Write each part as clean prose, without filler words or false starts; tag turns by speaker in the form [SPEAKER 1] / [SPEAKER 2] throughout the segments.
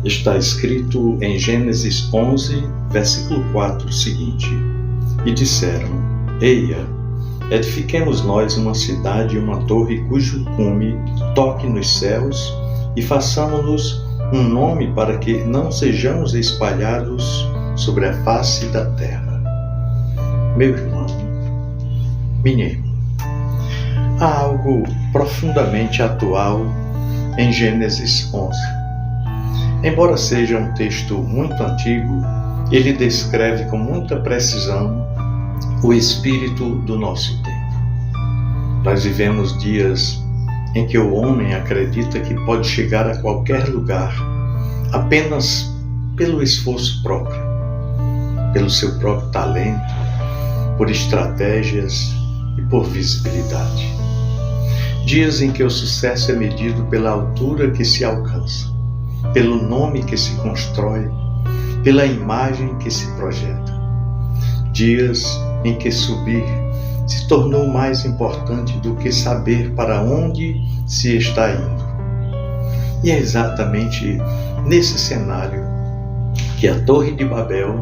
[SPEAKER 1] Está escrito em Gênesis 11, versículo 4, o seguinte: E disseram: Eia, edifiquemos nós uma cidade e uma torre cujo cume toque nos céus, e façamos-nos um nome para que não sejamos espalhados sobre a face da terra. Meu irmão, minha irmã, há algo profundamente atual em Gênesis 11. Embora seja um texto muito antigo, ele descreve com muita precisão o espírito do nosso tempo. Nós vivemos dias em que o homem acredita que pode chegar a qualquer lugar apenas pelo esforço próprio, pelo seu próprio talento, por estratégias e por visibilidade. Dias em que o sucesso é medido pela altura que se alcança, pelo nome que se constrói, pela imagem que se projeta. Dias em que subir se tornou mais importante do que saber para onde se está indo. E é exatamente nesse cenário que a Torre de Babel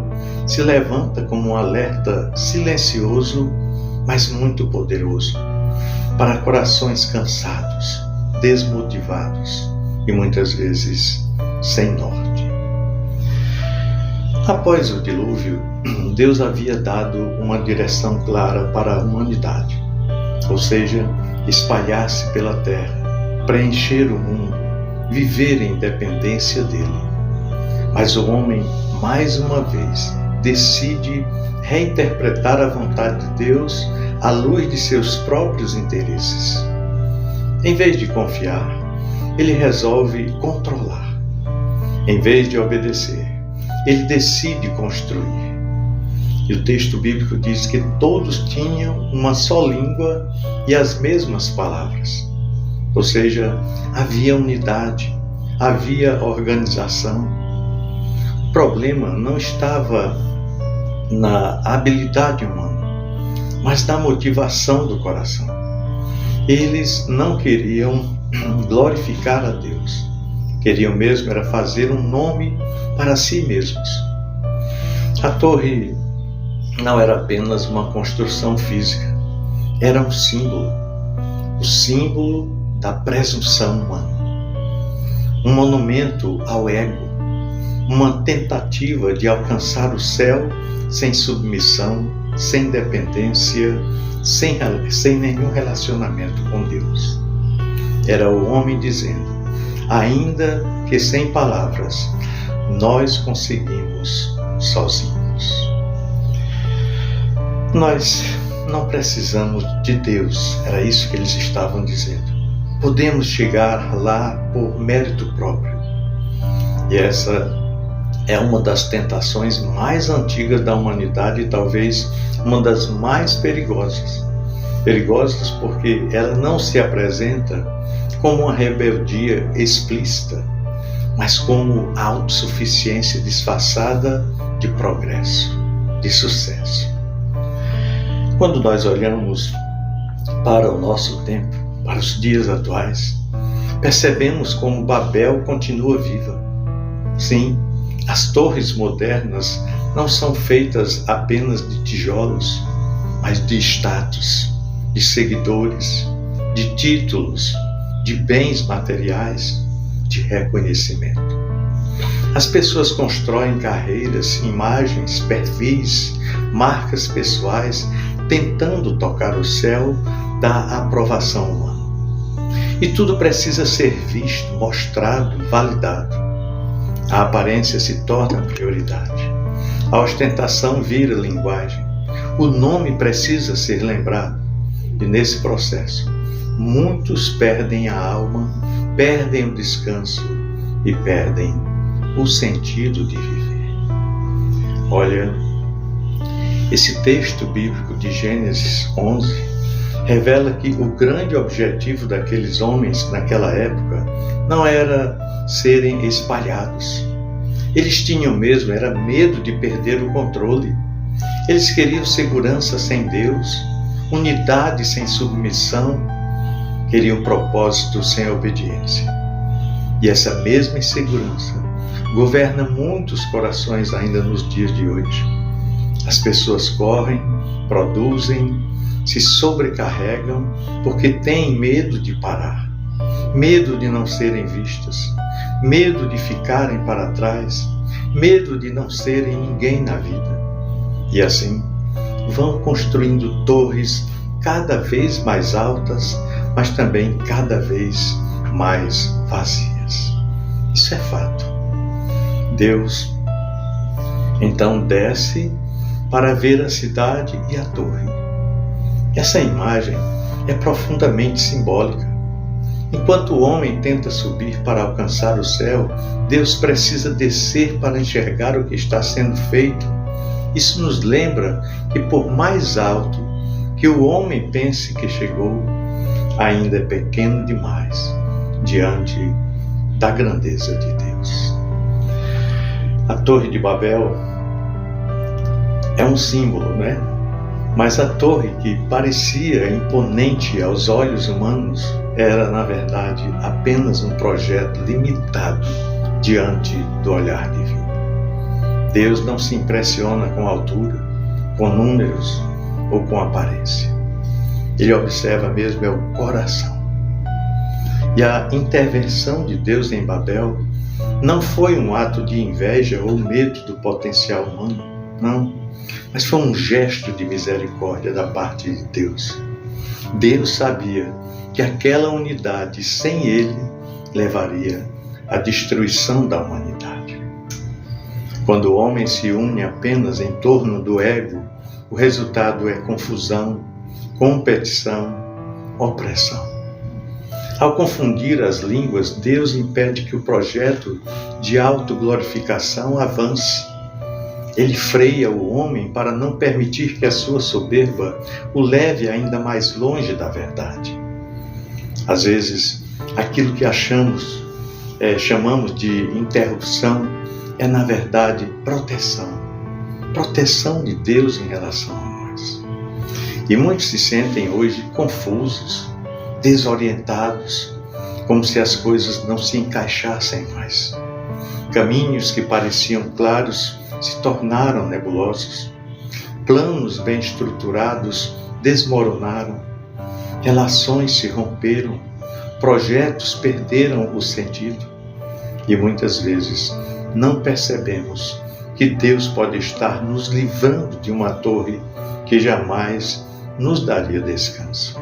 [SPEAKER 1] se levanta como um alerta silencioso, mas muito poderoso, para corações cansados, desmotivados e muitas vezes sem norte. Após o dilúvio, Deus havia dado uma direção clara para a humanidade, ou seja, espalhar-se pela terra, preencher o mundo, viver em dependência dele. Mas o homem, mais uma vez, decide reinterpretar a vontade de Deus à luz de seus próprios interesses. Em vez de confiar, ele resolve controlar. Em vez de obedecer, ele decide construir. E o texto bíblico diz que todos tinham uma só língua e as mesmas palavras. Ou seja, havia unidade, havia organização. O problema não estava na habilidade humana, mas na motivação do coração. Eles não queriam glorificar a Deus. Queriam mesmo era fazer um nome para si mesmos. A torre não era apenas uma construção física, era um símbolo, o símbolo da presunção humana. Um monumento ao ego, uma tentativa de alcançar o céu sem submissão, sem dependência, sem nenhum relacionamento com Deus. Era o homem dizendo: ainda que sem palavras, nós conseguimos sozinhos. Nós não precisamos de Deus, era isso que eles estavam dizendo. Podemos chegar lá por mérito próprio. E essa é uma das tentações mais antigas da humanidade e talvez uma das mais perigosas. Perigosas porque ela não se apresenta como uma rebeldia explícita, mas como a autossuficiência disfarçada de progresso, de sucesso. Quando nós olhamos para o nosso tempo, para os dias atuais, percebemos como Babel continua viva. Sim, as torres modernas não são feitas apenas de tijolos, mas de status, de seguidores, de títulos, de bens materiais, de reconhecimento. As pessoas constroem carreiras, imagens, perfis, marcas pessoais, tentando tocar o céu da aprovação humana. E tudo precisa ser visto, mostrado, validado. A aparência se torna prioridade. A ostentação vira linguagem. O nome precisa ser lembrado. E nesse processo, muitos perdem a alma, perdem o descanso e perdem o sentido de viver. Olha, esse texto bíblico de Gênesis 11 revela que o grande objetivo daqueles homens naquela época não era serem espalhados. Eles tinham mesmo, era medo de perder o controle. Eles queriam segurança sem Deus, unidade sem submissão, queriam propósito sem obediência. E essa mesma insegurança governa muitos corações ainda nos dias de hoje. As pessoas correm, produzem, se sobrecarregam porque têm medo de parar, medo de não serem vistas, medo de ficarem para trás, medo de não serem ninguém na vida. E assim vão construindo torres cada vez mais altas, mas também cada vez mais vazias. Isso é fato. Deus então desce para ver a cidade e a torre. Essa imagem é profundamente simbólica. Enquanto o homem tenta subir para alcançar o céu, Deus precisa descer para enxergar o que está sendo feito. Isso nos lembra que, por mais alto que o homem pense que chegou, ainda é pequeno demais diante da grandeza de Deus. A Torre de Babel é um símbolo, né? Mas a torre que parecia imponente aos olhos humanos era, na verdade, apenas um projeto limitado diante do olhar divino. Deus não se impressiona com altura, com números ou com aparência. Ele observa mesmo é o coração. E a intervenção de Deus em Babel não foi um ato de inveja ou medo do potencial humano, não, mas foi um gesto de misericórdia da parte de Deus. Deus sabia que aquela unidade sem Ele levaria à destruição da humanidade. Quando o homem se une apenas em torno do ego, o resultado é confusão, competição, opressão. Ao confundir as línguas, Deus impede que o projeto de autoglorificação avance. Ele freia o homem para não permitir que a sua soberba o leve ainda mais longe da verdade. Às vezes, aquilo que chamamos de interrupção é, na verdade, proteção. Proteção de Deus em relação a nós. E muitos se sentem hoje confusos, desorientados, como se as coisas não se encaixassem mais. Caminhos que pareciam claros se tornaram nebulosos. Planos bem estruturados desmoronaram. Relações se romperam. Projetos perderam o sentido. E muitas vezes não percebemos que Deus pode estar nos livrando de uma torre que jamais nos daria descanso.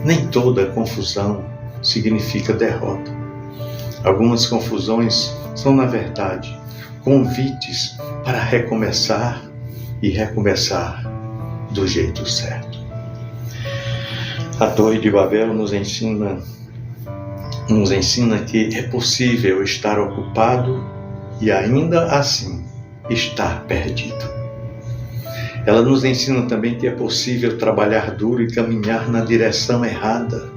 [SPEAKER 1] Nem toda confusão significa derrota. Algumas confusões são, na verdade, convites para recomeçar e recomeçar do jeito certo. A Torre de Babel nos ensina que é possível estar ocupado e ainda assim estar perdido. Ela nos ensina também que é possível trabalhar duro e caminhar na direção errada.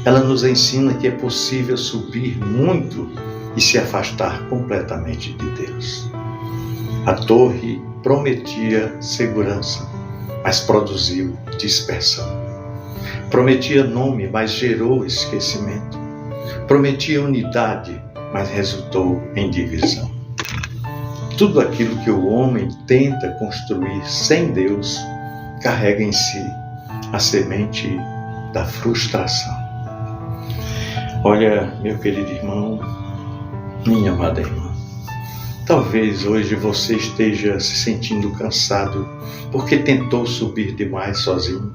[SPEAKER 1] Ela nos ensina que é possível subir muito e se afastar completamente de Deus. A torre prometia segurança, mas produziu dispersão. Prometia nome, mas gerou esquecimento. Prometia unidade, mas resultou em divisão. Tudo aquilo que o homem tenta construir sem Deus carrega em si a semente da frustração. Olha, meu querido irmão, minha amada irmã, talvez hoje você esteja se sentindo cansado porque tentou subir demais sozinho.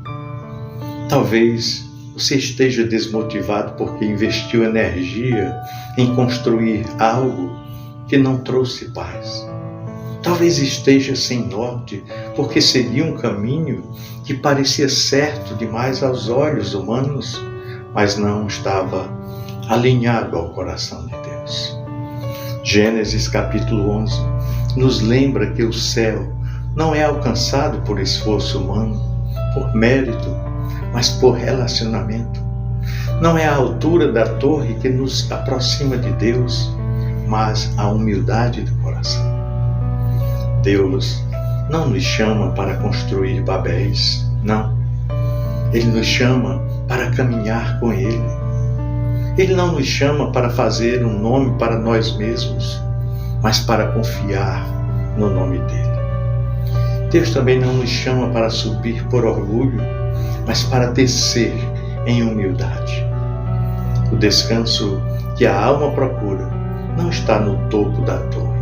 [SPEAKER 1] Talvez você esteja desmotivado porque investiu energia em construir algo que não trouxe paz. Talvez esteja sem norte porque seguiu um caminho que parecia certo demais aos olhos humanos, mas não estava alinhado ao coração de Deus. Gênesis capítulo 11 nos lembra que o céu não é alcançado por esforço humano, por mérito, mas por relacionamento. Não é a altura da torre que nos aproxima de Deus, mas a humildade do coração. Deus não nos chama para construir Babéis, não. Ele nos chama para caminhar com Ele. Ele não nos chama para fazer um nome para nós mesmos, mas para confiar no nome dele. Deus também não nos chama para subir por orgulho, mas para descer em humildade. O descanso que a alma procura não está no topo da torre,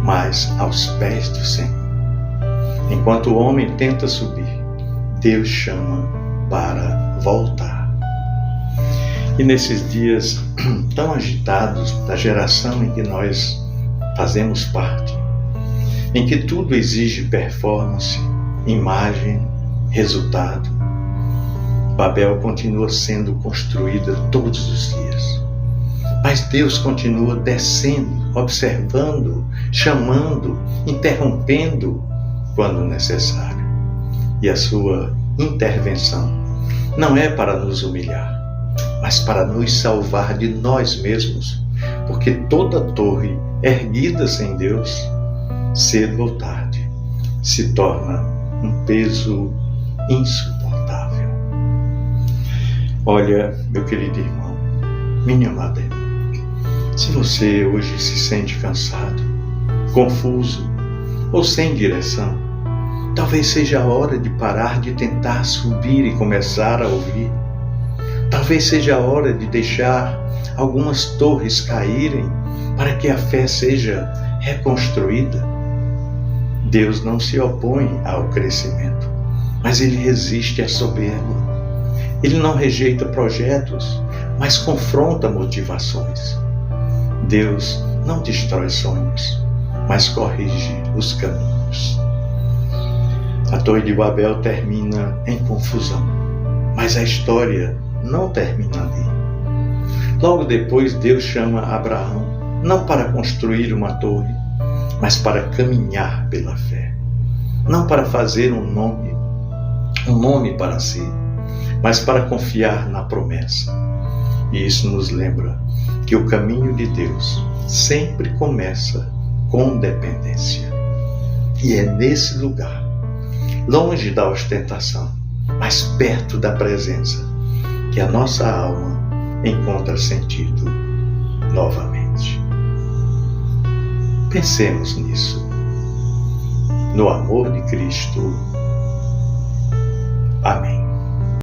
[SPEAKER 1] mas aos pés do Senhor. Enquanto o homem tenta subir, Deus chama para voltar. E nesses dias tão agitados da geração em que nós fazemos parte, em que tudo exige performance, imagem, resultado, Babel continua sendo construída todos os dias. Mas Deus continua descendo, observando, chamando, interrompendo quando necessário. E a sua intervenção não é para nos humilhar, mas para nos salvar de nós mesmos, porque toda torre erguida sem Deus, cedo ou tarde, se torna um peso insuportável. Olha, meu querido irmão, minha amada irmã, se você hoje se sente cansado, confuso ou sem direção, talvez seja a hora de parar de tentar subir e começar a ouvir. Talvez seja a hora de deixar algumas torres caírem para que a fé seja reconstruída. Deus não se opõe ao crescimento, mas Ele resiste à soberba. Ele não rejeita projetos, mas confronta motivações. Deus não destrói sonhos, mas corrige os caminhos. A Torre de Babel termina em confusão, mas a história não termina ali. Logo depois, Deus chama Abraão, não para construir uma torre, mas para caminhar pela fé. Não para fazer um nome para si, mas para confiar na promessa. E isso nos lembra que o caminho de Deus sempre começa com dependência. E é nesse lugar, longe da ostentação, mas perto da presença, que a nossa alma encontra sentido novamente. Pensemos nisso, no amor de Cristo.